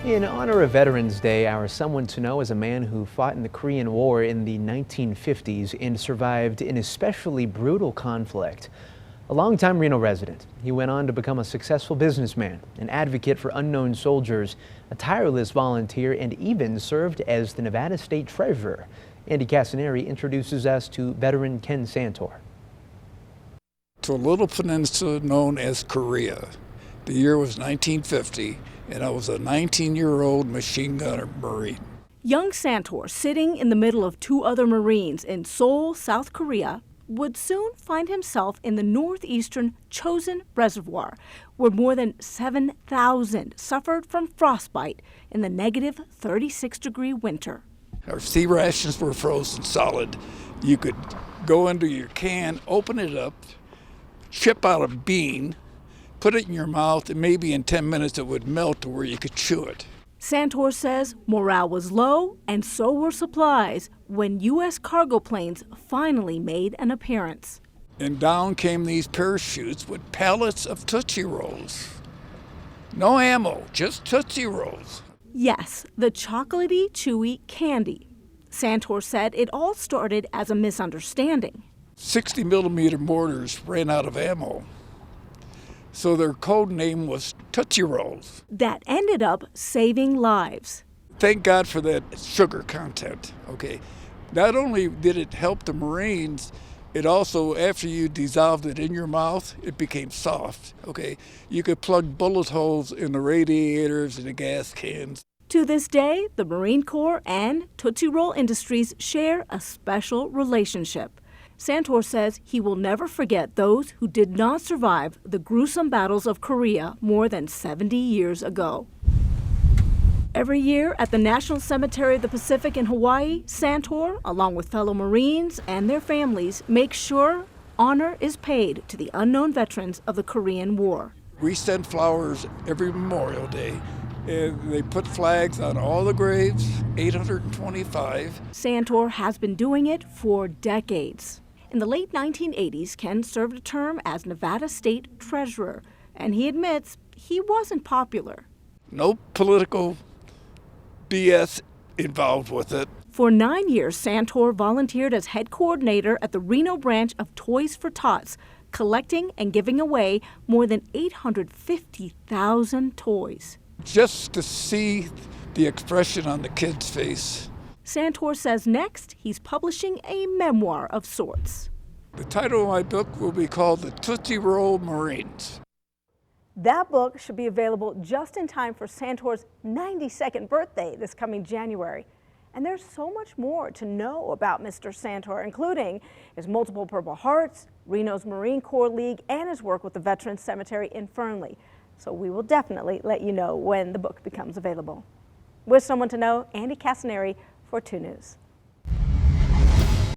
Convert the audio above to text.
In honor of Veterans Day, our Someone to Know is a man who fought in the Korean War in the 1950s and survived an especially brutal conflict. A longtime Reno resident, he went on to become a successful businessman, an advocate for unknown soldiers, a tireless volunteer, and even served as the Nevada State Treasurer. Andi Cassinari introduces us to veteran Ken Santor. To a little peninsula known as Korea. The year was 1950, and I was a 19-year-old machine gunner Marine. Young Santor, sitting in the middle of two other Marines in Seoul, South Korea, would soon find himself in the northeastern Chosin Reservoir, where more than 7,000 suffered from frostbite in the negative 36-degree winter. Our sea rations were frozen solid. You could go into your can, open it up, chip out a bean, put it in your mouth, and maybe in 10 minutes it would melt to where you could chew it. Santor says morale was low, and so were supplies, when U.S. cargo planes finally made an appearance. And down came these parachutes with pallets of Tootsie Rolls. No ammo, just Tootsie Rolls. Yes, the chocolatey, chewy candy. Santor said it all started as a misunderstanding. 60-millimeter mortars ran out of ammo, so their code name was Tootsie Rolls. That ended up saving lives. Thank God for that sugar content, okay? Not only did it help the Marines, it also, after you dissolved it in your mouth, it became soft, okay? You could plug bullet holes in the radiators and the gas cans. To this day, the Marine Corps and Tootsie Roll Industries share a special relationship. Santor says he will never forget those who did not survive the gruesome battles of Korea more than 70 years ago. Every year at the National Cemetery of the Pacific in Hawaii, Santor, along with fellow Marines and their families, makes sure honor is paid to the unknown veterans of the Korean War. We send flowers every Memorial Day, and they put flags on all the graves, 825. Santor has been doing it for decades. In the late 1980s, Ken served a term as Nevada State Treasurer, and he admits he wasn't popular. No political BS involved with it. For 9 years, Santor volunteered as head coordinator at the Reno branch of Toys for Tots, collecting and giving away more than 850,000 toys. Just to see the expression on the kid's face. Santor says next he's publishing a memoir of sorts. The title of my book will be called The Tootsie Roll Marines. That book should be available just in time for Santor's 92nd birthday this coming January. And there's so much more to know about Mr. Santor, including his multiple Purple Hearts, Reno's Marine Corps League, and his work with the Veterans Cemetery in Fernley. So we will definitely let you know when the book becomes available. With Someone to Know, Andi Cassinari for 2 News.